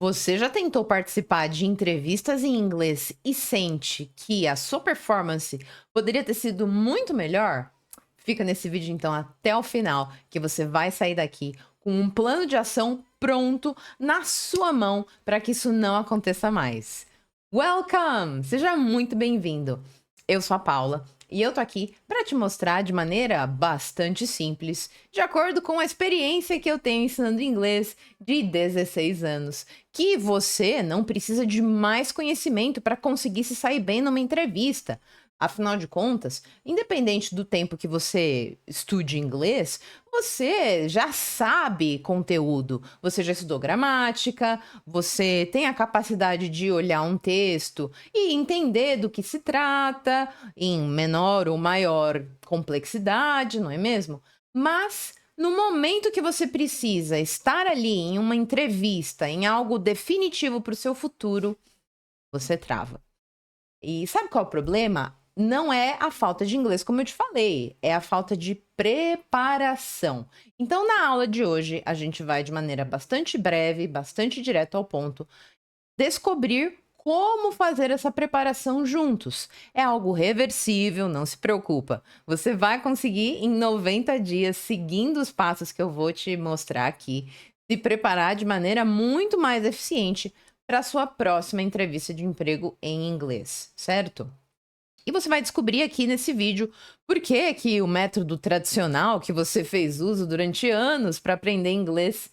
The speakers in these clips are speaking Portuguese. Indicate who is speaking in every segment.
Speaker 1: Você já tentou participar de entrevistas em inglês e sente que a sua performance poderia ter sido muito melhor? Fica nesse vídeo então até o final, que você vai sair daqui com um plano de ação pronto na sua mão para que isso não aconteça mais. Welcome! Seja muito bem-vindo. Eu sou a Paula e eu tô aqui para te mostrar de maneira bastante simples, de acordo com a experiência que eu tenho ensinando inglês de 16 anos, que você não precisa de mais conhecimento para conseguir se sair bem numa entrevista. Afinal de contas, independente do tempo que você estude inglês, você já sabe conteúdo. Você já estudou gramática, você tem a capacidade de olhar um texto e entender do que se trata, em menor ou maior complexidade, não é mesmo? Mas no momento que você precisa estar ali em uma entrevista, em algo definitivo para o seu futuro, você trava. E sabe qual é o problema? Não é a falta de inglês, como eu te falei, é a falta de preparação. Então, na aula de hoje, a gente vai de maneira bastante breve, bastante direto ao ponto, descobrir como fazer essa preparação juntos. É algo reversível, não se preocupa. Você vai conseguir em 90 dias, seguindo os passos que eu vou te mostrar aqui, se preparar de maneira muito mais eficiente para a sua próxima entrevista de emprego em inglês, certo? E você vai descobrir aqui nesse vídeo por que que o método tradicional que você fez uso durante anos para aprender inglês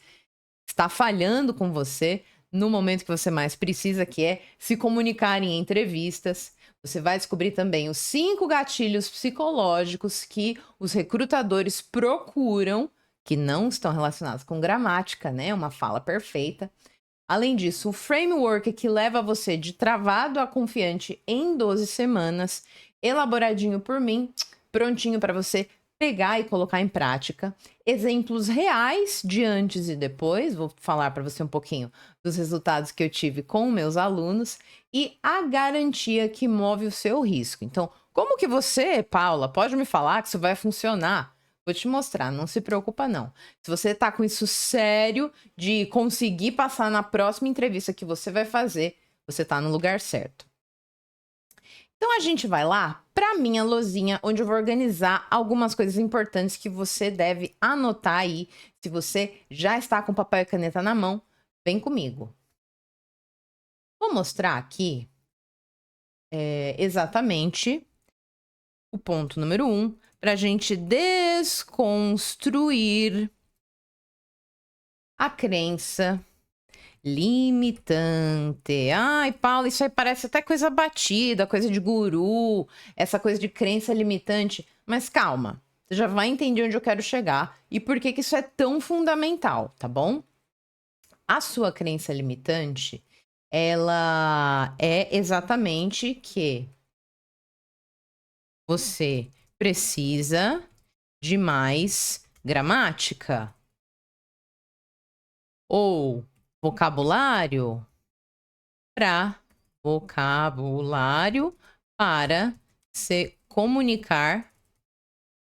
Speaker 1: está falhando com você no momento que você mais precisa, que é se comunicar em entrevistas. Você vai descobrir também os 5 gatilhos psicológicos que os recrutadores procuram, que não estão relacionados com gramática, né? Uma fala perfeita. Além disso, o framework que leva você de travado a confiante em 12 semanas, elaboradinho por mim, prontinho para você pegar e colocar em prática. Exemplos reais de antes e depois, vou falar para você um pouquinho dos resultados que eu tive com meus alunos e a garantia que move o seu risco. Então, como que você, Paula, pode me falar que isso vai funcionar? Vou te mostrar, não se preocupa não. Se você tá com isso sério de conseguir passar na próxima entrevista que você vai fazer, você tá no lugar certo. Então a gente vai lá para minha lozinha, onde eu vou organizar algumas coisas importantes que você deve anotar aí. Se você já está com papel e caneta na mão, vem comigo. Vou mostrar aqui exatamente o ponto número 1 para a gente desconstruir a crença limitante. Ai, Paula, isso aí parece até coisa batida, coisa de guru, essa coisa de crença limitante. Mas calma, você já vai entender onde eu quero chegar e por que que isso é tão fundamental, tá bom? A sua crença limitante, ela é exatamente que você precisa de mais gramática ou vocabulário para vocabulário para se comunicar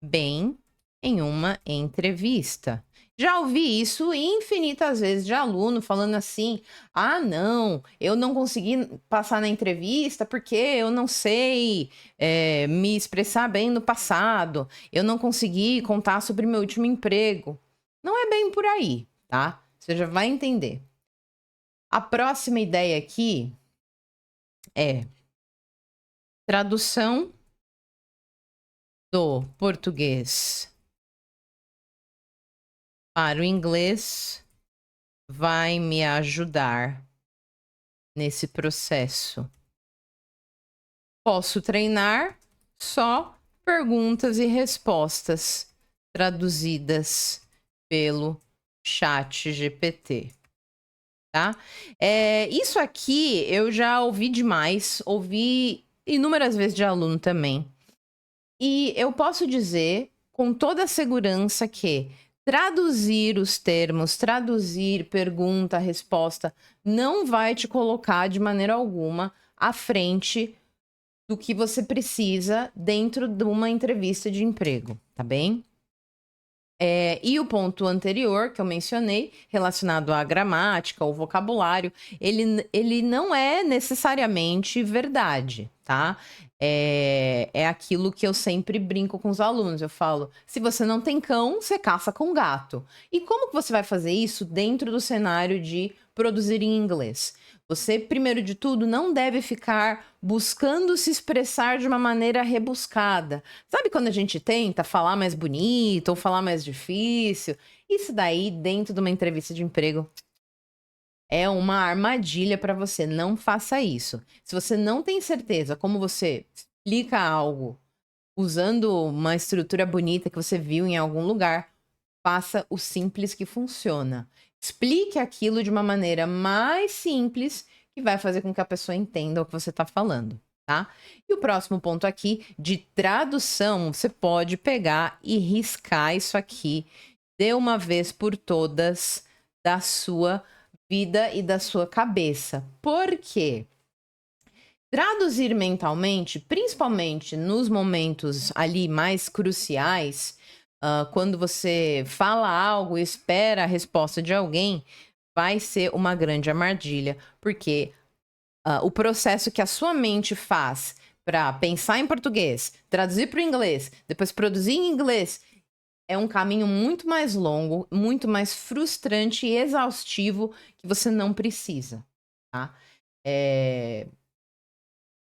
Speaker 1: bem em uma entrevista. Já ouvi isso infinitas vezes de aluno falando assim: ah, não, eu não consegui passar na entrevista porque eu não sei me expressar bem no passado, eu não consegui contar sobre meu último emprego. Não é bem por aí, tá? Você já vai entender. A próxima ideia aqui é tradução do português para o inglês vai me ajudar nesse processo. Posso treinar só perguntas e respostas traduzidas pelo chat GPT, tá? Isso aqui eu já ouvi demais, ouvi inúmeras vezes de aluno também. E eu posso dizer com toda a segurança que traduzir os termos, traduzir pergunta, resposta, não vai te colocar de maneira alguma à frente do que você precisa dentro de uma entrevista de emprego, tá bem? E o ponto anterior que eu mencionei, relacionado à gramática, ao vocabulário, ele não é necessariamente verdade, tá? É aquilo que eu sempre brinco com os alunos. Eu falo: se você não tem cão, você caça com gato. E como que você vai fazer isso dentro do cenário de produzir em inglês? Você, primeiro de tudo, não deve ficar buscando se expressar de uma maneira rebuscada. Sabe quando a gente tenta falar mais bonito ou falar mais difícil? Isso daí, dentro de uma entrevista de emprego, é uma armadilha para você. Não faça isso. Se você não tem certeza como você explica algo usando uma estrutura bonita que você viu em algum lugar, faça o simples que funciona. Explique aquilo de uma maneira mais simples que vai fazer com que a pessoa entenda o que você está falando, tá? E o próximo ponto aqui de tradução, você pode pegar e riscar isso aqui de uma vez por todas da sua vida e da sua cabeça. Por quê? Traduzir mentalmente, principalmente nos momentos ali mais cruciais, quando você fala algo e espera a resposta de alguém, vai ser uma grande armadilha, porque o processo que a sua mente faz para pensar em português, traduzir para o inglês, depois produzir em inglês, é um caminho muito mais longo, muito mais frustrante e exaustivo que você não precisa, tá? É,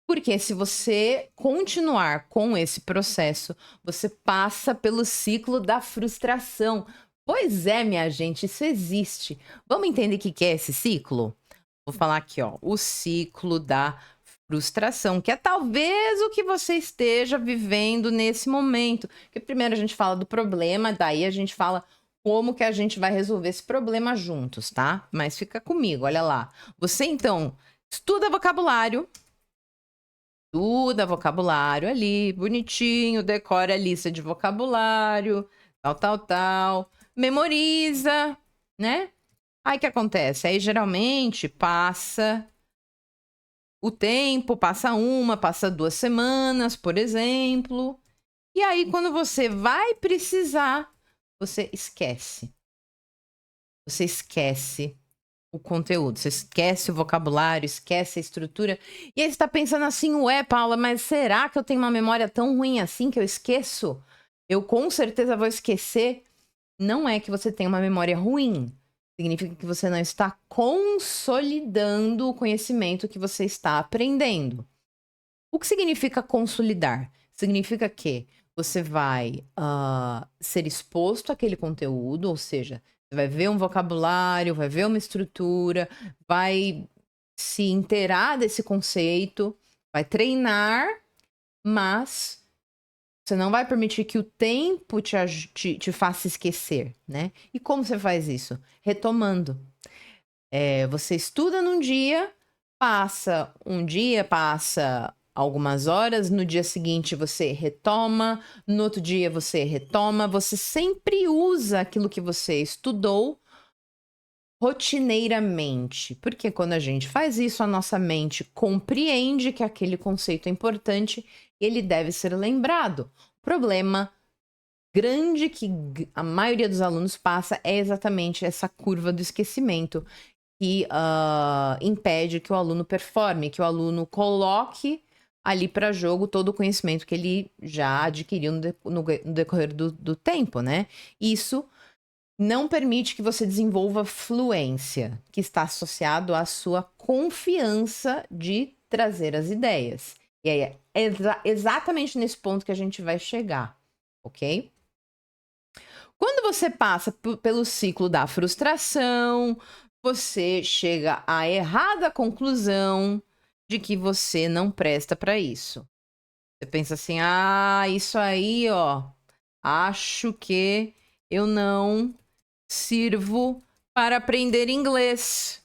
Speaker 1: Porque se você continuar com esse processo, você passa pelo ciclo da frustração. Pois é, minha gente, isso existe. Vamos entender o que que é esse ciclo? Vou falar aqui, ó, o ciclo da frustração, que é talvez o que você esteja vivendo nesse momento. Porque primeiro a gente fala do problema, daí a gente fala como que a gente vai resolver esse problema juntos, tá? Mas fica comigo, olha lá. Você então estuda vocabulário, estuda vocabulário ali, bonitinho, decora a lista de vocabulário, tal, tal, tal, memoriza, né? Aí o que acontece? Aí geralmente passa o tempo, passa 2 semanas, por exemplo, e aí quando você vai precisar, você esquece. Você esquece o conteúdo, você esquece o vocabulário, esquece a estrutura. E aí você tá pensando assim: ué, Paula, mas será que eu tenho uma memória tão ruim assim que eu esqueço? Eu com certeza vou esquecer. Não é que você tem uma memória ruim. Significa que você não está consolidando o conhecimento que você está aprendendo. O que significa consolidar? Significa que você vai ser exposto àquele conteúdo, ou seja, você vai ver um vocabulário, vai ver uma estrutura, vai se inteirar desse conceito, vai treinar, mas você não vai permitir que o tempo te faça esquecer, né? E como você faz isso? Retomando. Você estuda num dia, passa um dia, passa algumas horas, no dia seguinte você retoma, no outro dia você retoma, você sempre usa aquilo que você estudou rotineiramente, porque quando a gente faz isso, a nossa mente compreende que aquele conceito é importante e ele deve ser lembrado. O problema grande que a maioria dos alunos passa é exatamente essa curva do esquecimento, que impede que o aluno performe, que o aluno coloque ali para jogo todo o conhecimento que ele já adquiriu no decorrer do tempo, né? Isso não permite que você desenvolva fluência, que está associado à sua confiança de trazer as ideias. E aí é exatamente nesse ponto que a gente vai chegar, ok? Quando você passa pelo ciclo da frustração, você chega à errada conclusão de que você não presta para isso. Você pensa assim: ah, isso aí, ó, acho que eu não sirvo para aprender inglês.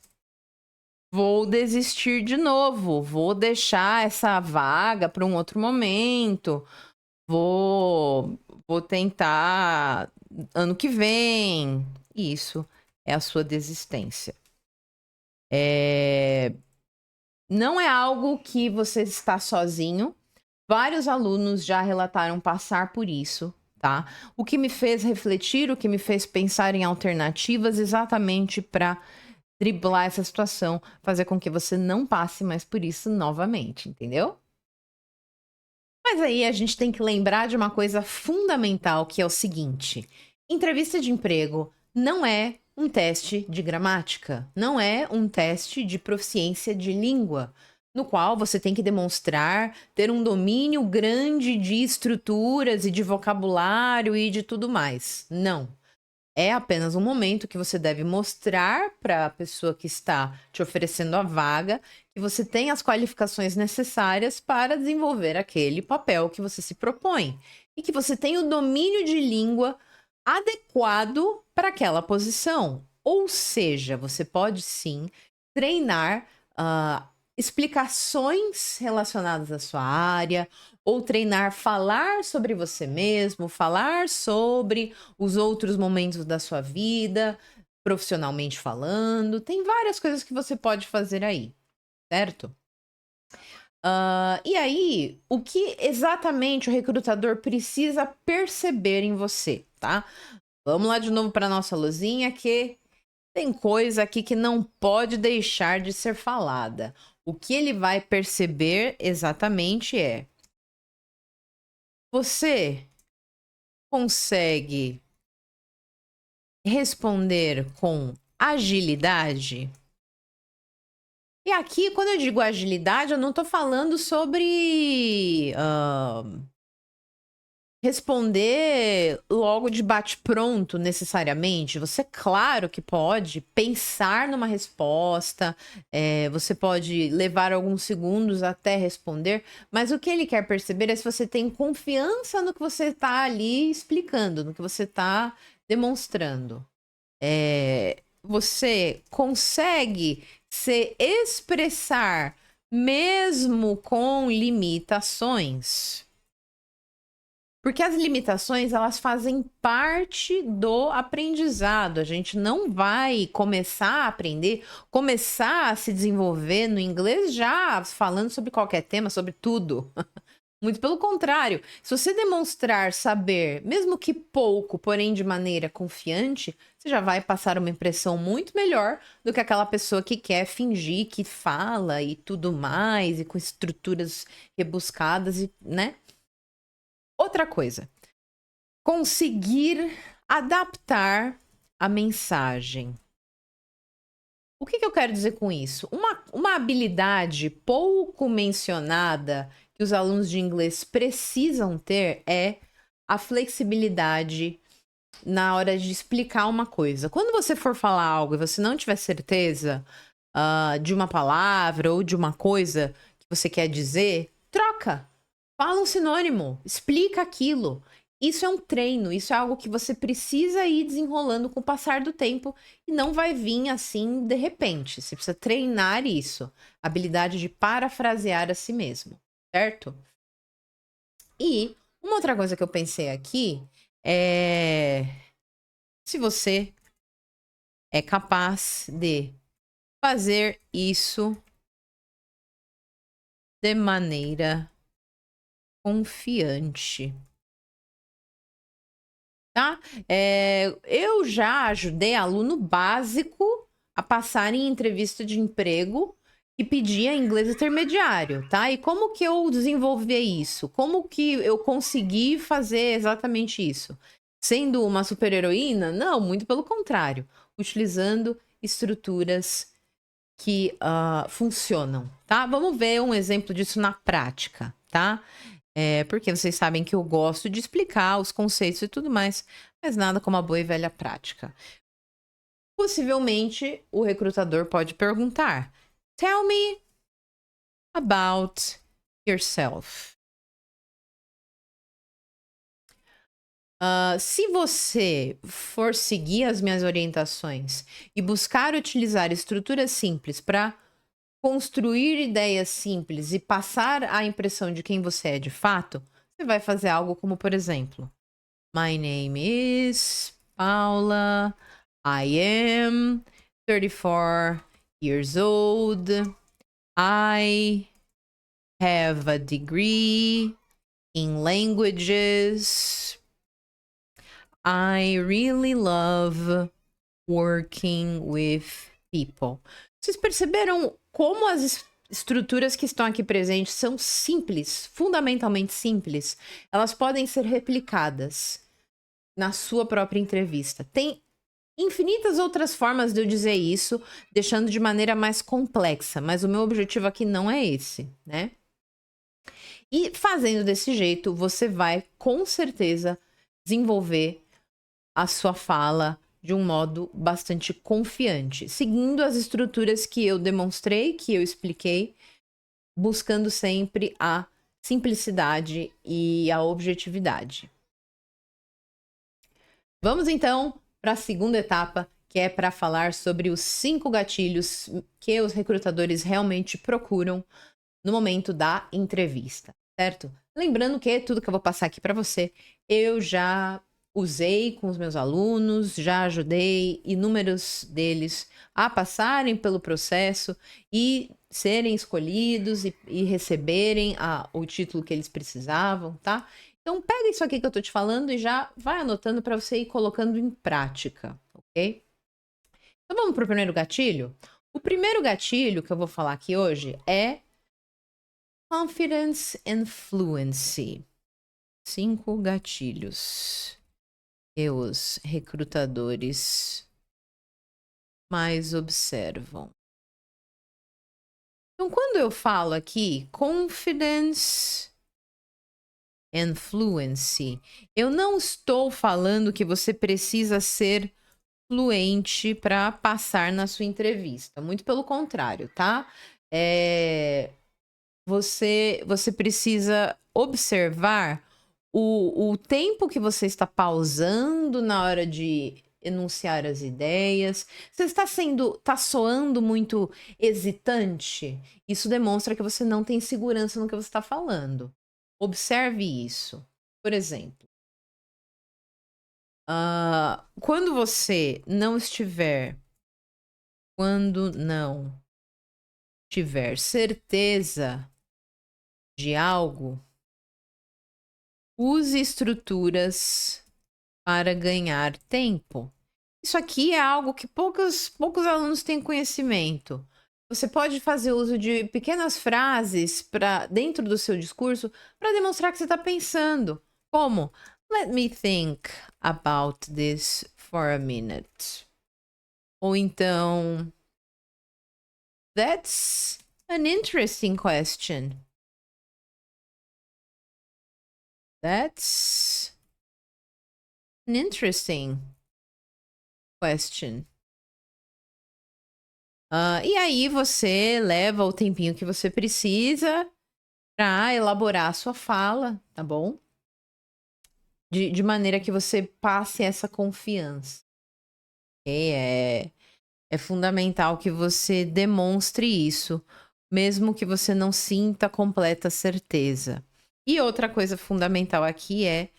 Speaker 1: Vou desistir de novo, vou deixar essa vaga para um outro momento. Vou tentar ano que vem. Isso é a sua desistência. Não é algo que você está sozinho. Vários alunos já relataram passar por isso, tá? O que me fez refletir, o que me fez pensar em alternativas exatamente para driblar essa situação, fazer com que você não passe mais por isso novamente, entendeu? Mas aí a gente tem que lembrar de uma coisa fundamental, que é o seguinte: entrevista de emprego não é um teste de gramática, não é um teste de proficiência de língua, no qual você tem que demonstrar ter um domínio grande de estruturas e de vocabulário e de tudo mais. Não. É apenas um momento que você deve mostrar para a pessoa que está te oferecendo a vaga que você tem as qualificações necessárias para desenvolver aquele papel que você se propõe e que você tem o domínio de língua adequado para aquela posição. Ou seja, você pode sim treinar explicações relacionadas à sua área, ou treinar falar sobre você mesmo, falar sobre os outros momentos da sua vida, profissionalmente falando. Tem várias coisas que você pode fazer aí, certo? E aí, o que exatamente o recrutador precisa perceber em você, tá? Vamos lá de novo para nossa luzinha, que tem coisa aqui que não pode deixar de ser falada. O que ele vai perceber exatamente é: você consegue responder com agilidade? E aqui, quando eu digo agilidade, eu não tô falando sobre responder logo de bate-pronto, necessariamente. Você, claro que pode pensar numa resposta, você pode levar alguns segundos até responder, mas o que ele quer perceber é se você tem confiança no que você está ali explicando, no que você está demonstrando. Você consegue se expressar mesmo com limitações? Porque as limitações, elas fazem parte do aprendizado. A gente não vai começar a aprender, começar a se desenvolver no inglês já falando sobre qualquer tema, sobre tudo. Muito pelo contrário, se você demonstrar saber, mesmo que pouco, porém de maneira confiante, você já vai passar uma impressão muito melhor do que aquela pessoa que quer fingir que fala e tudo mais, e com estruturas rebuscadas, e, né? Outra coisa, conseguir adaptar a mensagem. O que eu quero dizer com isso? Uma habilidade pouco mencionada que os alunos de inglês precisam ter é a flexibilidade na hora de explicar uma coisa. Quando você for falar algo e você não tiver certeza de uma palavra ou de uma coisa que você quer dizer, troca. Fala um sinônimo, explica aquilo. Isso é um treino, isso é algo que você precisa ir desenrolando com o passar do tempo e não vai vir assim de repente. Você precisa treinar isso, a habilidade de parafrasear a si mesmo, certo? E uma outra coisa que eu pensei aqui é se você é capaz de fazer isso de maneira confiante. Tá? Eu já ajudei aluno básico a passar em entrevista de emprego e pedia inglês intermediário, tá? E como que eu desenvolvi isso? Como que eu consegui fazer exatamente isso? Sendo uma super-heroína? Não, muito pelo contrário. Utilizando estruturas que funcionam, tá? Vamos ver um exemplo disso na prática, tá? Porque vocês sabem que eu gosto de explicar os conceitos e tudo mais, mas nada como a boa e velha prática. Possivelmente, o recrutador pode perguntar: Tell me about yourself. Se você for seguir as minhas orientações e buscar utilizar estruturas simples para construir ideias simples e passar a impressão de quem você é de fato, você vai fazer algo como, por exemplo, My name is Paula. I am 34 years old. I have a degree in languages. I really love working with people. Vocês perceberam como as estruturas que estão aqui presentes são simples, fundamentalmente simples? Elas podem ser replicadas na sua própria entrevista. Tem infinitas outras formas de eu dizer isso, deixando de maneira mais complexa, mas o meu objetivo aqui não é esse, né? E fazendo desse jeito, você vai com certeza desenvolver a sua fala de um modo bastante confiante, seguindo as estruturas que eu demonstrei, que eu expliquei, buscando sempre a simplicidade e a objetividade. Vamos então para a segunda etapa, que é para falar sobre os 5 gatilhos que os recrutadores realmente procuram no momento da entrevista, certo? Lembrando que tudo que eu vou passar aqui para você, eu já usei com os meus alunos, já ajudei inúmeros deles a passarem pelo processo e serem escolhidos e receberem o título que eles precisavam, tá? Então pega isso aqui que eu tô te falando e já vai anotando para você ir colocando em prática, ok? Então vamos pro primeiro gatilho? O primeiro gatilho que eu vou falar aqui hoje é Confidence and Fluency. 5 gatilhos que os recrutadores mais observam. Então, quando eu falo aqui Confidence and Fluency, eu não estou falando que você precisa ser fluente para passar na sua entrevista. Muito pelo contrário, tá? Você precisa observar o tempo que você está pausando na hora de enunciar as ideias. Você está soando muito hesitante? Isso demonstra que você não tem segurança no que você está falando. Observe isso. Por exemplo, quando não tiver certeza de algo, use estruturas para ganhar tempo. Isso aqui é algo que poucos alunos têm conhecimento. Você pode fazer uso de pequenas frases dentro do seu discurso para demonstrar que você está pensando. Como? Let me think about this for a minute. Ou então, that's an interesting question. That's an interesting question. E aí você leva o tempinho que você precisa para elaborar a sua fala, tá bom? De maneira que você passe essa confiança. Okay? É fundamental que você demonstre isso, mesmo que você não sinta completa certeza. E outra coisa fundamental aqui é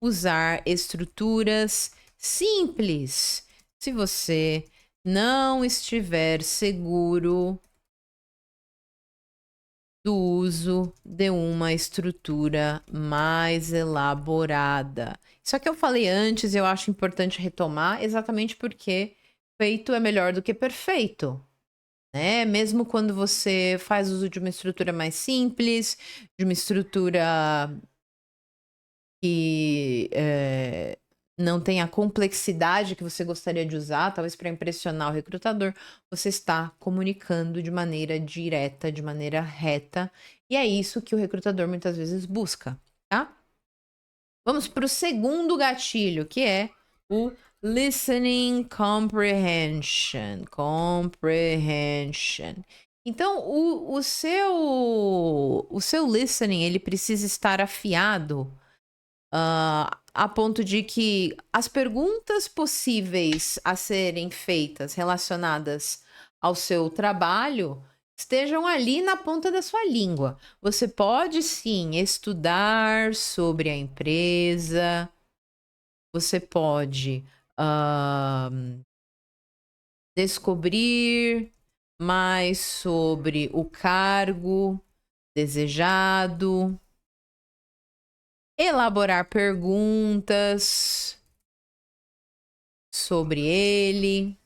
Speaker 1: usar estruturas simples. Se você não estiver seguro do uso de uma estrutura mais elaborada. Isso que eu falei antes, eu acho importante retomar, exatamente porque feito é melhor do que perfeito, né? Mesmo quando você faz uso de uma estrutura mais simples, de uma estrutura que não tem a complexidade que você gostaria de usar, talvez para impressionar o recrutador, você está comunicando de maneira direta, de maneira reta, e é isso que o recrutador muitas vezes busca, tá? Vamos para o segundo gatilho, que é o listening comprehension. Comprehension. Então, o seu listening, ele precisa estar afiado a ponto de que as perguntas possíveis a serem feitas relacionadas ao seu trabalho estejam ali na ponta da sua língua. Você pode sim estudar sobre a empresa, você pode descobrir mais sobre o cargo desejado, elaborar perguntas, sobre ele,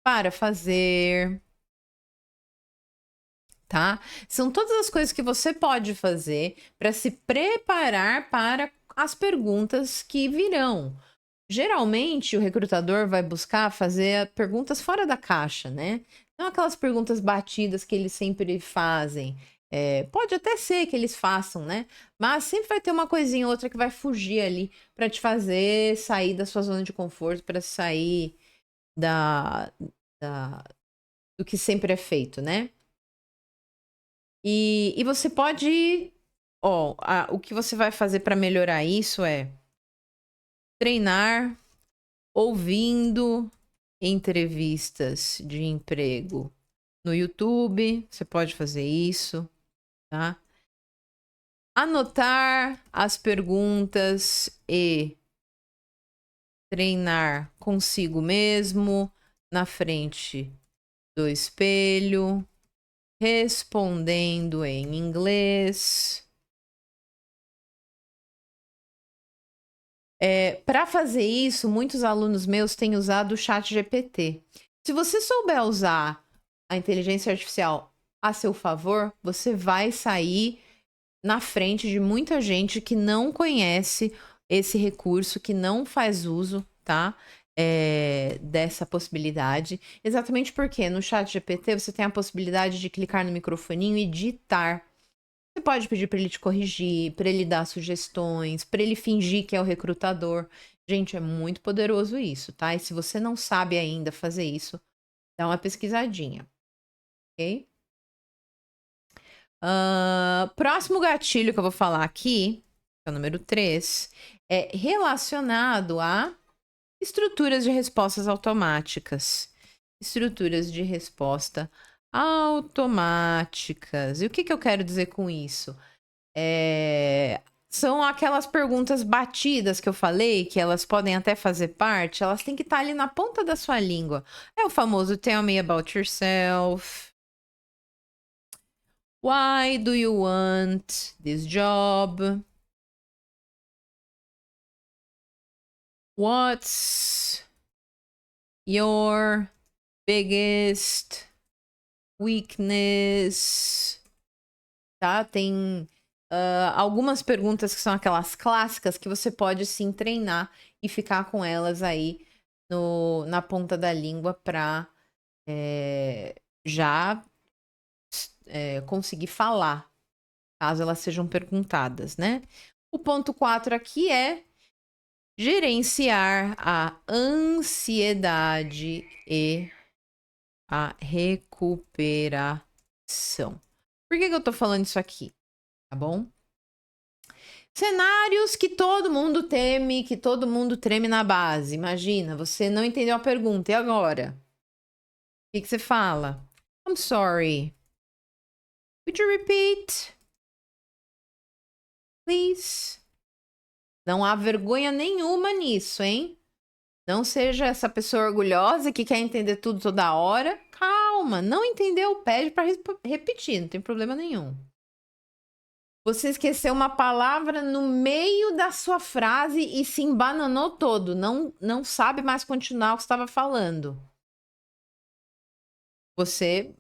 Speaker 1: para fazer, tá? São todas as coisas que você pode fazer para se preparar para as perguntas que virão. Geralmente, o recrutador vai buscar fazer perguntas fora da caixa, né? Não aquelas perguntas batidas que eles sempre fazem. Pode até ser que eles façam, né? Mas sempre vai ter uma coisinha ou outra que vai fugir ali para te fazer sair da sua zona de conforto, para sair da, do que sempre é feito, né? E você pode. Ó, o que você vai fazer para melhorar isso é treinar ouvindo entrevistas de emprego no YouTube. Você pode fazer isso, tá? Anotar as perguntas e treinar consigo mesmo na frente do espelho, respondendo em inglês. Para fazer isso, muitos alunos meus têm usado o ChatGPT. Se você souber usar a inteligência artificial a seu favor, você vai sair na frente de muita gente que não conhece esse recurso, que não faz uso, tá? Dessa possibilidade. Exatamente porque no ChatGPT você tem a possibilidade de clicar no microfoninho e ditar. Você pode pedir para ele te corrigir, para ele dar sugestões, para ele fingir que é o recrutador. Gente, é muito poderoso isso, tá? E se você não sabe ainda fazer isso, dá uma pesquisadinha, ok? Próximo gatilho que eu vou falar aqui, que é o número 3, é relacionado a estruturas de respostas automáticas. Estruturas de resposta automáticas. E o que eu quero dizer com isso? São aquelas perguntas batidas que eu falei, que elas podem até fazer parte, elas têm que estar ali na ponta da sua língua. É o famoso Tell me about yourself. Why do you want this job? What's your biggest weakness? Tá? Tem algumas perguntas que são aquelas clássicas que você pode sim treinar e ficar com elas aí na ponta da língua para já conseguir falar, caso elas sejam perguntadas, né? O ponto 4 aqui é gerenciar a ansiedade e a recuperação. Por que eu tô falando isso aqui? Tá bom? Cenários que todo mundo teme, que todo mundo treme na base. Imagina, você não entendeu a pergunta, e agora? O que você fala? I'm sorry. Could you repeat? Please. Não há vergonha nenhuma nisso, hein? Não seja essa pessoa orgulhosa que quer entender tudo toda hora. Calma, não entendeu? Pede para repetir, não tem problema nenhum. Você esqueceu uma palavra no meio da sua frase e se embananou todo. Não sabe mais continuar o que estava falando. Você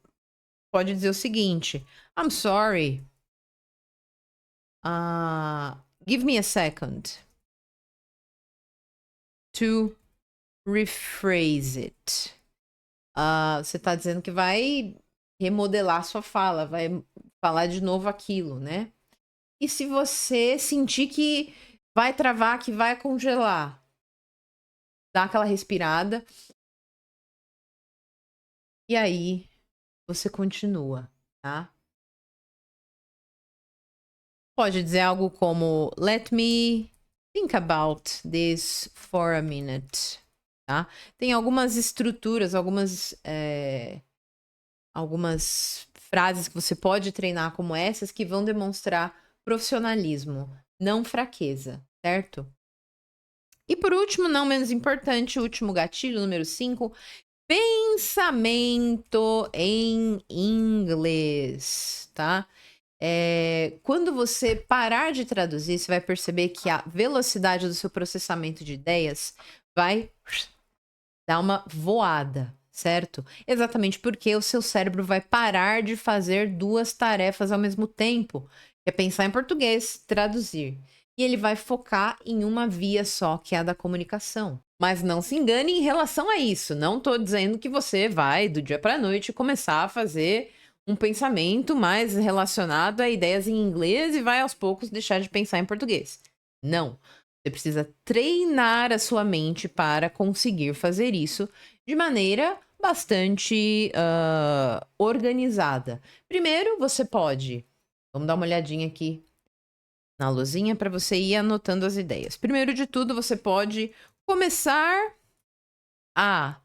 Speaker 1: pode dizer o seguinte: I'm sorry. Give me a second to rephrase it. Você está dizendo que vai remodelar sua fala, vai falar de novo aquilo, né? E se você sentir que vai travar, que vai congelar, dá aquela respirada. E aí, você continua, tá? Pode dizer algo como let me think about this for a minute, tá? Tem algumas estruturas, algumas frases que você pode treinar como essas que vão demonstrar profissionalismo, não fraqueza, certo? E por último, não menos importante, o último gatilho, número 5, pensamento em inglês, tá? Quando você parar de traduzir, você vai perceber que a velocidade do seu processamento de ideias vai dá uma voada, certo? Exatamente porque o seu cérebro vai parar de fazer duas tarefas ao mesmo tempo, que é pensar em português, traduzir. E ele vai focar em uma via só, que é a da comunicação. Mas não se engane em relação a isso. Não estou dizendo que você vai, do dia para a noite, começar a fazer um pensamento mais relacionado a ideias em inglês e vai aos poucos deixar de pensar em português. Não. Você precisa treinar a sua mente para conseguir fazer isso de maneira bastante organizada. Primeiro, você pode. Vamos dar uma olhadinha aqui na luzinha para você ir anotando as ideias. Primeiro de tudo, você pode começar a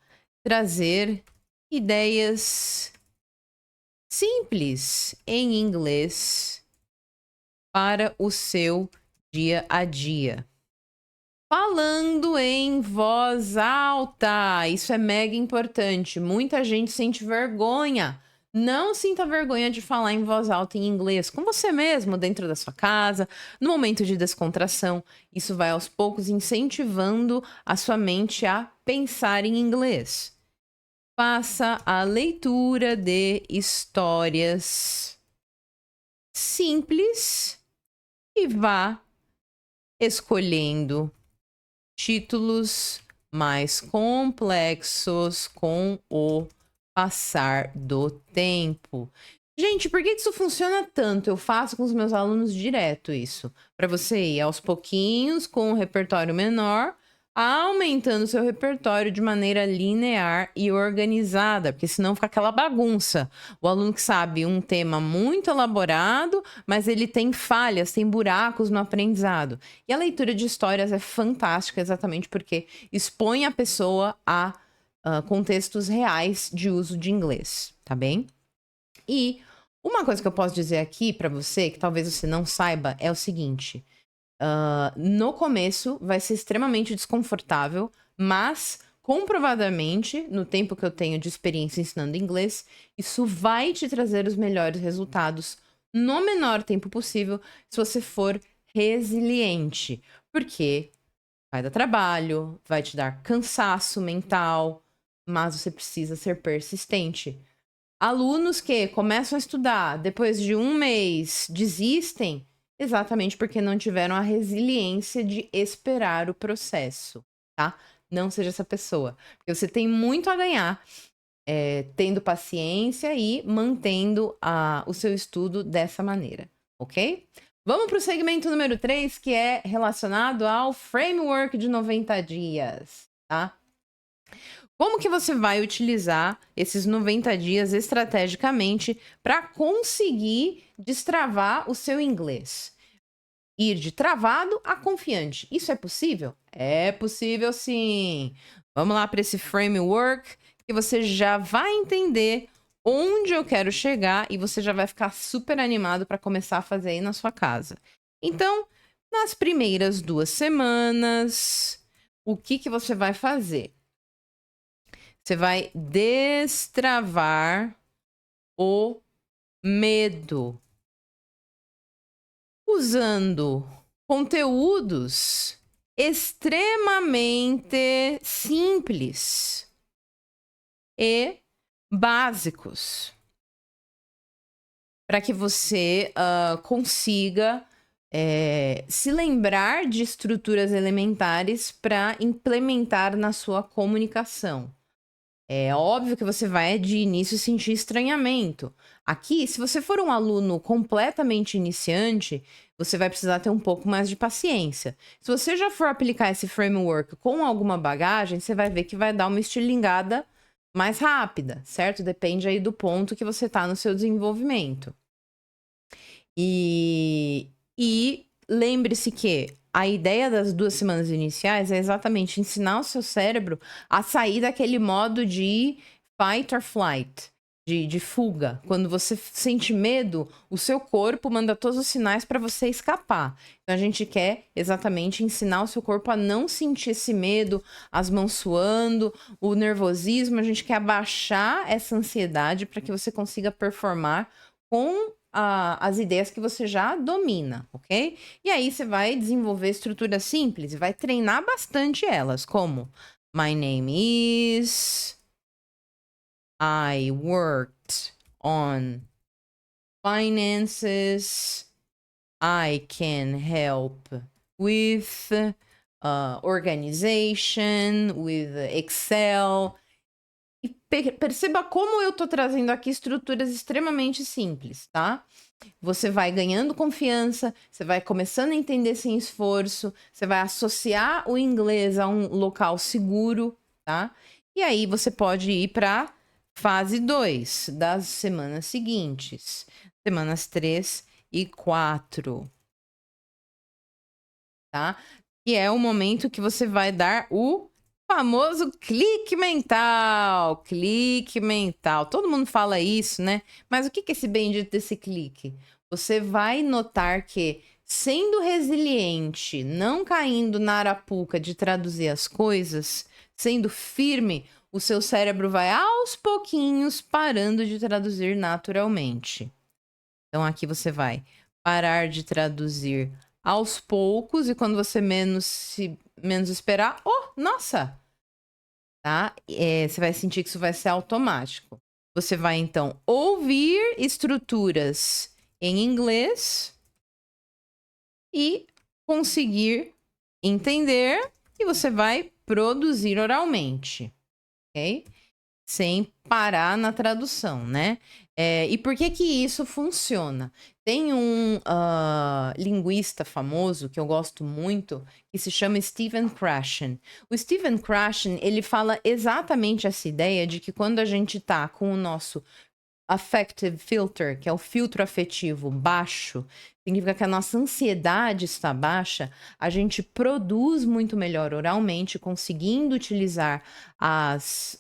Speaker 1: trazer ideias simples em inglês para o seu dia a dia. Falando em voz alta, isso é mega importante. Muita gente sente vergonha. Não sinta vergonha de falar em voz alta em inglês, com você mesmo, dentro da sua casa, no momento de descontração. Isso vai aos poucos incentivando a sua mente a pensar em inglês. Faça a leitura de histórias simples e vá escolhendo títulos mais complexos com o passar do tempo. Gente, por que isso funciona tanto? Eu faço com os meus alunos direto isso. Para você ir aos pouquinhos com um repertório menor, aumentando seu repertório de maneira linear e organizada, porque senão fica aquela bagunça. O aluno que sabe um tema muito elaborado, mas ele tem falhas, tem buracos no aprendizado. E a leitura de histórias é fantástica exatamente porque expõe a pessoa a contextos reais de uso de inglês, tá bem? E uma coisa que eu posso dizer aqui para você, que talvez você não saiba, é o seguinte: no começo vai ser extremamente desconfortável, mas comprovadamente, no tempo que eu tenho de experiência ensinando inglês, isso vai te trazer os melhores resultados no menor tempo possível se você for resiliente. Porque vai dar trabalho, vai te dar cansaço mental, mas você precisa ser persistente. Alunos que começam a estudar, depois de um mês desistem, exatamente porque não tiveram a resiliência de esperar o processo, tá? Não seja essa pessoa, porque você tem muito a ganhar tendo paciência e mantendo o seu estudo dessa maneira, ok? Vamos para o segmento número 3, que é relacionado ao framework de 90 dias, tá? Como que você vai utilizar esses 90 dias estrategicamente para conseguir destravar o seu inglês? Ir de travado a confiante. Isso é possível? É possível sim. Vamos lá para esse framework que você já vai entender onde eu quero chegar e você já vai ficar super animado para começar a fazer aí na sua casa. Então, nas primeiras 2 semanas, o que você vai fazer? Você vai destravar o medo usando conteúdos extremamente simples e básicos para que você consiga se lembrar de estruturas elementares para implementar na sua comunicação. É óbvio que você vai de início sentir estranhamento. Aqui, se você for um aluno completamente iniciante, você vai precisar ter um pouco mais de paciência. Se você já for aplicar esse framework com alguma bagagem, você vai ver que vai dar uma estilingada mais rápida, certo? Depende aí do ponto que você está no seu desenvolvimento. E lembre-se que a ideia das 2 semanas iniciais é exatamente ensinar o seu cérebro a sair daquele modo de fight or flight, de fuga. Quando você sente medo, o seu corpo manda todos os sinais para você escapar. Então a gente quer exatamente ensinar o seu corpo a não sentir esse medo, as mãos suando, o nervosismo. A gente quer abaixar essa ansiedade para que você consiga performar com as ideias que você já domina, ok? E aí você vai desenvolver estruturas simples e vai treinar bastante elas, como My name is. I worked on finances. I can help with organization, with Excel. E perceba como eu tô trazendo aqui estruturas extremamente simples, tá? Você vai ganhando confiança, você vai começando a entender sem esforço, você vai associar o inglês a um local seguro, tá? E aí você pode ir para fase 2 das semanas seguintes, semanas 3 e 4, tá? Que é o momento que você vai dar o famoso clique mental. Clique mental. Todo mundo fala isso, né? Mas o que é esse bendito desse clique? Você vai notar que, sendo resiliente, não caindo na arapuca de traduzir as coisas, sendo firme, o seu cérebro vai aos pouquinhos parando de traduzir naturalmente. Então aqui você vai parar de traduzir aos poucos e quando você menos esperar, oh, nossa, tá? Você vai sentir que isso vai ser automático. Você vai então ouvir estruturas em inglês e conseguir entender e você vai produzir oralmente, ok? Sem parar na tradução, né? E por que que isso funciona? Tem um linguista famoso que eu gosto muito, que se chama Stephen Krashen. O Stephen Krashen, ele fala exatamente essa ideia de que quando a gente tá com o nosso affective filter, que é o filtro afetivo baixo, significa que a nossa ansiedade está baixa, a gente produz muito melhor oralmente, conseguindo utilizar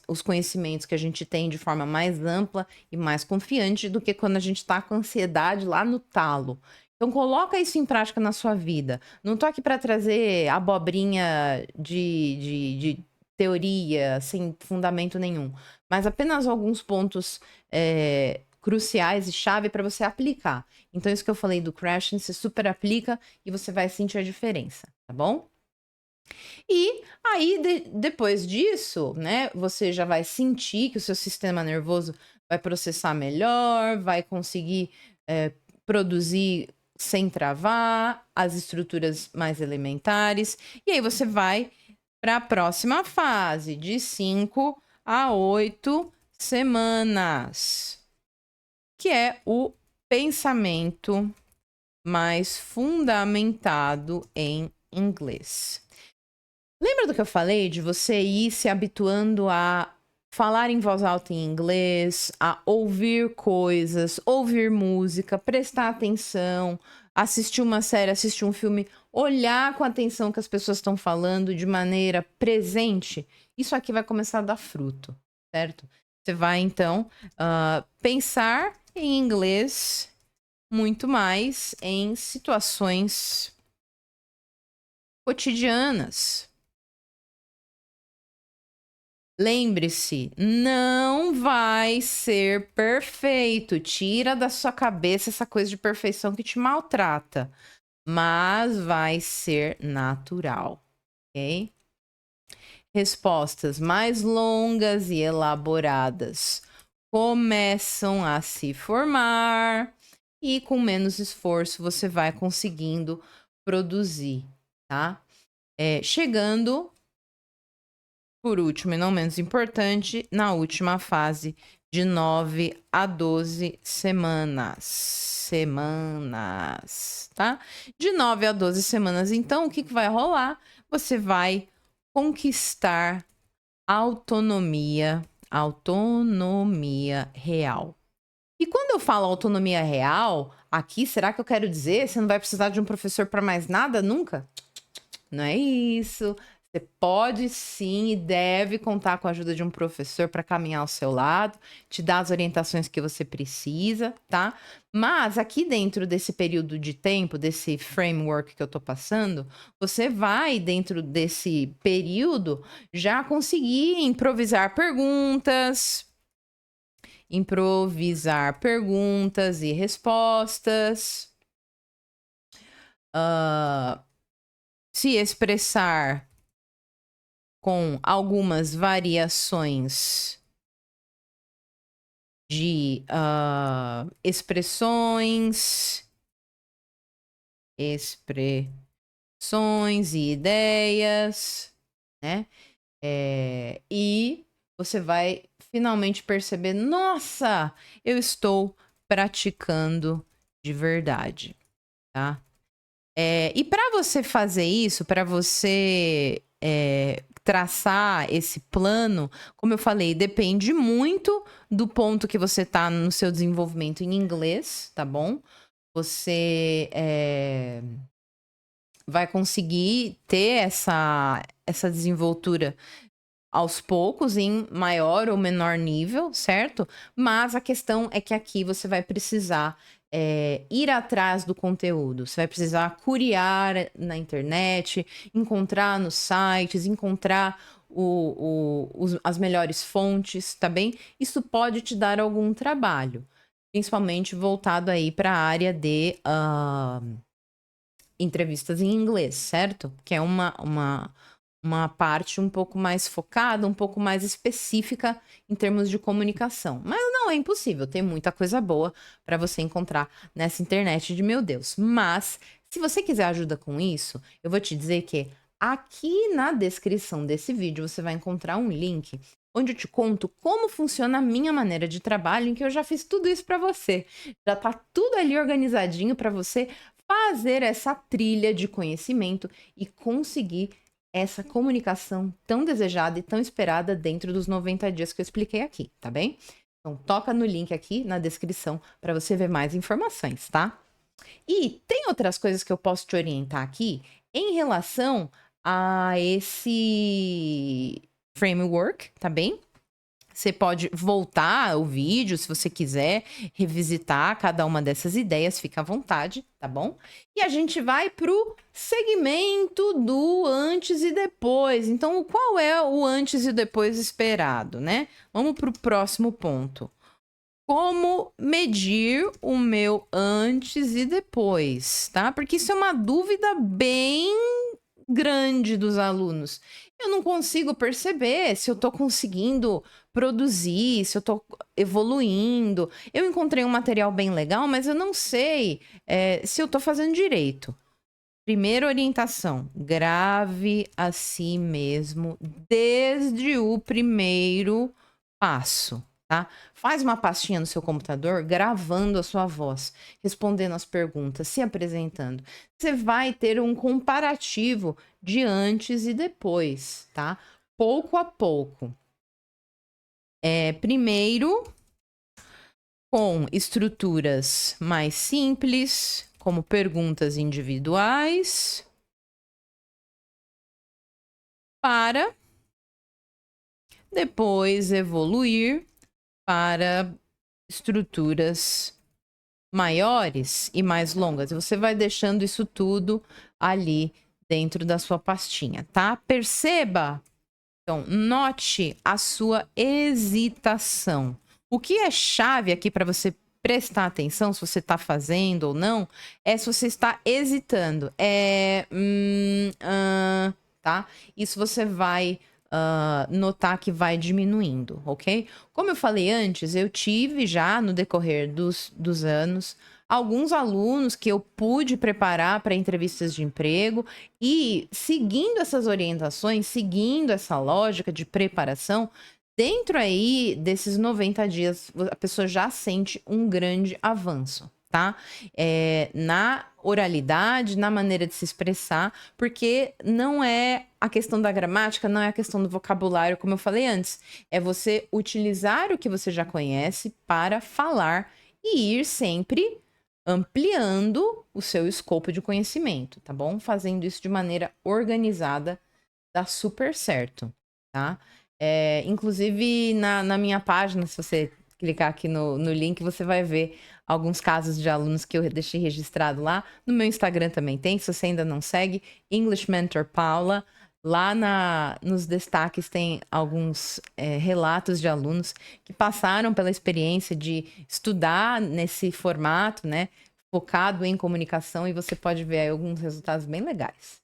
Speaker 1: os conhecimentos que a gente tem de forma mais ampla e mais confiante do que quando a gente está com ansiedade lá no talo. Então coloca isso em prática na sua vida. Não tô aqui para trazer abobrinha de teoria sem fundamento nenhum, mas apenas alguns pontos cruciais e chave para você aplicar. Então, isso que eu falei do crashing, você super aplica e você vai sentir a diferença, tá bom? E aí, depois disso, né, você já vai sentir que o seu sistema nervoso vai processar melhor, vai conseguir produzir sem travar, as estruturas mais elementares, e aí você vai para a próxima fase, de 5 a 8 semanas, que é o pensamento mais fundamentado em inglês. Lembra do que eu falei de você ir se habituando a falar em voz alta em inglês, a ouvir coisas, ouvir música, prestar atenção, assistir uma série, assistir um filme, olhar com atenção o que as pessoas estão falando de maneira presente? Isso aqui vai começar a dar fruto, certo? Você vai então pensar em inglês muito mais em situações cotidianas. Lembre-se, não vai ser perfeito. Tira da sua cabeça essa coisa de perfeição que te maltrata. Mas vai ser natural, ok? Respostas mais longas e elaboradas começam a se formar e com menos esforço você vai conseguindo produzir, tá? Chegando por último e não menos importante, na última fase de 9 a 12 semanas. Tá? De 9 a 12 semanas, então, o que vai rolar? Você vai conquistar autonomia real. E quando eu falo autonomia real, aqui, será que eu quero dizer você não vai precisar de um professor para mais nada nunca? Não é isso. Você pode sim e deve contar com a ajuda de um professor para caminhar ao seu lado, te dar as orientações que você precisa, tá? Mas aqui dentro desse período de tempo, desse framework que eu tô passando, você vai, dentro desse período, já conseguir improvisar perguntas e respostas, se expressar com algumas variações de expressões e ideias, né? E você vai finalmente perceber, nossa, eu estou praticando de verdade, tá? E para você fazer isso, para você traçar esse plano, como eu falei, depende muito do ponto que você tá no seu desenvolvimento em inglês, tá bom? Você vai conseguir ter essa desenvoltura aos poucos, em maior ou menor nível, certo? Mas a questão é que aqui você vai precisar ir atrás do conteúdo. Você vai precisar curiar na internet, encontrar nos sites, encontrar as melhores fontes, tá bem? Isso pode te dar algum trabalho, principalmente voltado aí para a área de entrevistas em inglês, certo? Que é uma parte um pouco mais focada, um pouco mais específica em termos de comunicação. Mas não é impossível, tem muita coisa boa para você encontrar nessa internet de meu Deus. Mas, se você quiser ajuda com isso, eu vou te dizer que aqui na descrição desse vídeo você vai encontrar um link onde eu te conto como funciona a minha maneira de trabalho, em que eu já fiz tudo isso para você. Já tá tudo ali organizadinho para você fazer essa trilha de conhecimento e conseguir essa comunicação tão desejada e tão esperada dentro dos 90 dias que eu expliquei aqui, tá bem? Então, toca no link aqui na descrição para você ver mais informações, tá? E tem outras coisas que eu posso te orientar aqui em relação a esse framework, tá bem? Você pode voltar o vídeo se você quiser revisitar cada uma dessas ideias, fica à vontade, tá bom? E a gente vai pro segmento do antes e depois. Então, qual é o antes e depois esperado, né? Vamos pro próximo ponto. Como medir o meu antes e depois, tá? Porque isso é uma dúvida bem grande dos alunos. Eu não consigo perceber se eu tô conseguindo produzir, se eu tô evoluindo. Eu encontrei um material bem legal, mas eu não sei se eu tô fazendo direito. Primeira orientação: grave a si mesmo desde o primeiro passo, tá? Faz uma pastinha no seu computador gravando a sua voz, respondendo as perguntas, se apresentando. Você vai ter um comparativo de antes e depois, tá? Pouco a pouco. Primeiro, com estruturas mais simples, como perguntas individuais, para depois evoluir para estruturas maiores e mais longas. Você vai deixando isso tudo ali dentro da sua pastinha, tá? Perceba, então, note a sua hesitação. O que é chave aqui para você prestar atenção, se você está fazendo ou não, é se você está hesitando. Tá? Isso você vai notar que vai diminuindo, ok? Como eu falei antes, eu tive já no decorrer dos anos alguns alunos que eu pude preparar para entrevistas de emprego e seguindo essas orientações, seguindo essa lógica de preparação, dentro aí desses 90 dias, a pessoa já sente um grande avanço, tá? Na oralidade, na maneira de se expressar, porque não é a questão da gramática, não é a questão do vocabulário, como eu falei antes. É você utilizar o que você já conhece para falar e ir sempre ampliando o seu escopo de conhecimento, tá bom? Fazendo isso de maneira organizada, dá super certo, tá? Inclusive, na minha página, se você clicar aqui no link, você vai ver alguns casos de alunos que eu deixei registrado lá. No meu Instagram também tem, se você ainda não segue, English Mentor Paula. Lá nos destaques tem alguns relatos de alunos que passaram pela experiência de estudar nesse formato, né? Focado em comunicação, e você pode ver aí alguns resultados bem legais.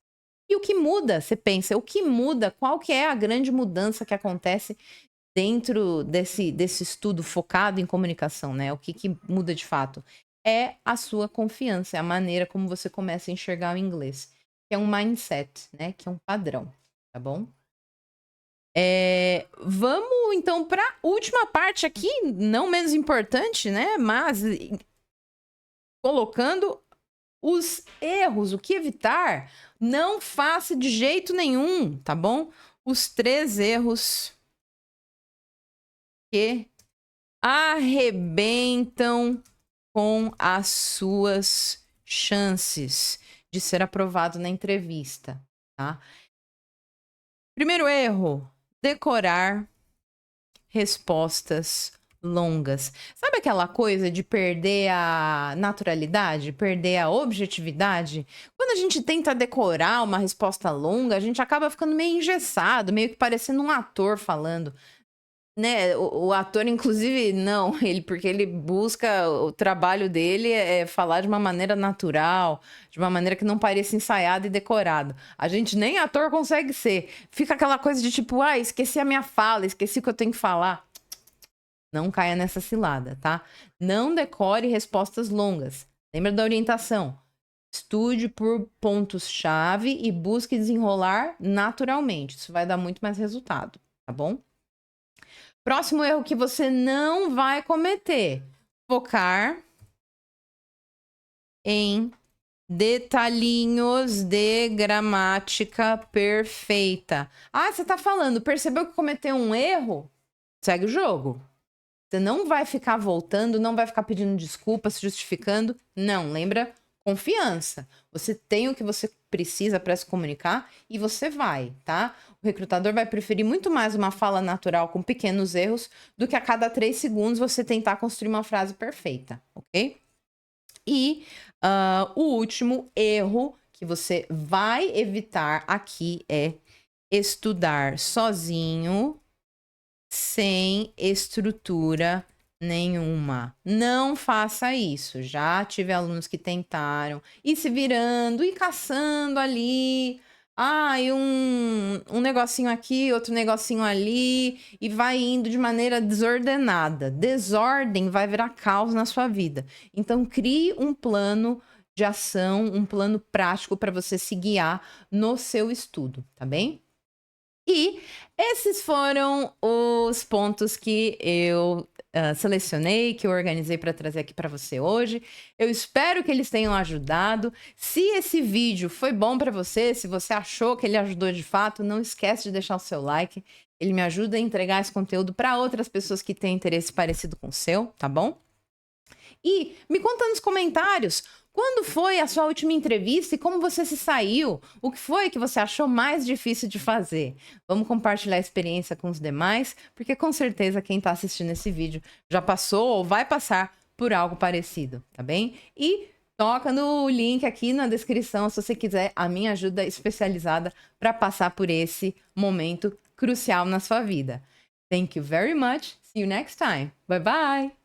Speaker 1: E E o que muda, você pensa, o que muda, qual que é a grande mudança que acontece dentro desse estudo focado em comunicação, né? O que muda de fato? É a sua confiança, é a maneira como você começa a enxergar o inglês, que é um mindset, né? Que é um padrão, tá bom? Vamos então para a última parte aqui, não menos importante, né? Mas colocando os erros, o que evitar, não faça de jeito nenhum, tá bom? Os 3 erros que arrebentam com as suas chances de ser aprovado na entrevista, tá? Primeiro erro, decorar respostas longas. Sabe aquela coisa de perder a naturalidade, perder a objetividade? Quando a gente tenta decorar uma resposta longa, a gente acaba ficando meio engessado, meio que parecendo um ator falando. Né, o ator, inclusive, não, porque ele busca, o trabalho dele é falar de uma maneira natural, de uma maneira que não pareça ensaiado e decorado. A gente nem ator consegue ser. Fica aquela coisa de tipo, esqueci a minha fala, esqueci o que eu tenho que falar. Não caia nessa cilada, tá? Não decore respostas longas. Lembra da orientação? Estude por pontos-chave e busque desenrolar naturalmente. Isso vai dar muito mais resultado, tá bom? Próximo erro que você não vai cometer: focar em detalhinhos de gramática perfeita. Você tá falando, percebeu que cometeu um erro? Segue o jogo. Você não vai ficar voltando, não vai ficar pedindo desculpa, se justificando. Não, lembra? Confiança. Você tem o que você precisa para se comunicar e você vai, tá? O recrutador vai preferir muito mais uma fala natural com pequenos erros do que a cada 3 segundos você tentar construir uma frase perfeita, ok? E o último erro que você vai evitar aqui é estudar sozinho, sem estrutura nenhuma. Não faça isso. Já tive alunos que tentaram ir se virando, ir caçando ali. E um negocinho aqui, outro negocinho ali, e vai indo de maneira desordenada. Desordem vai virar caos na sua vida. Então, crie um plano de ação, um plano prático para você se guiar no seu estudo, tá bem? E esses foram os pontos que eu selecionei, que eu organizei para trazer aqui para você hoje. Eu espero que eles tenham ajudado. Se esse vídeo foi bom para você, se você achou que ele ajudou de fato, não esquece de deixar o seu like. Ele me ajuda a entregar esse conteúdo para outras pessoas que têm interesse parecido com o seu, tá bom? E me conta nos comentários, quando foi a sua última entrevista e como você se saiu? O que foi que você achou mais difícil de fazer? Vamos compartilhar a experiência com os demais, porque com certeza quem está assistindo esse vídeo já passou ou vai passar por algo parecido, tá bem? E toca no link aqui na descrição se você quiser a minha ajuda especializada para passar por esse momento crucial na sua vida. Thank you very much. See you next time. Bye bye.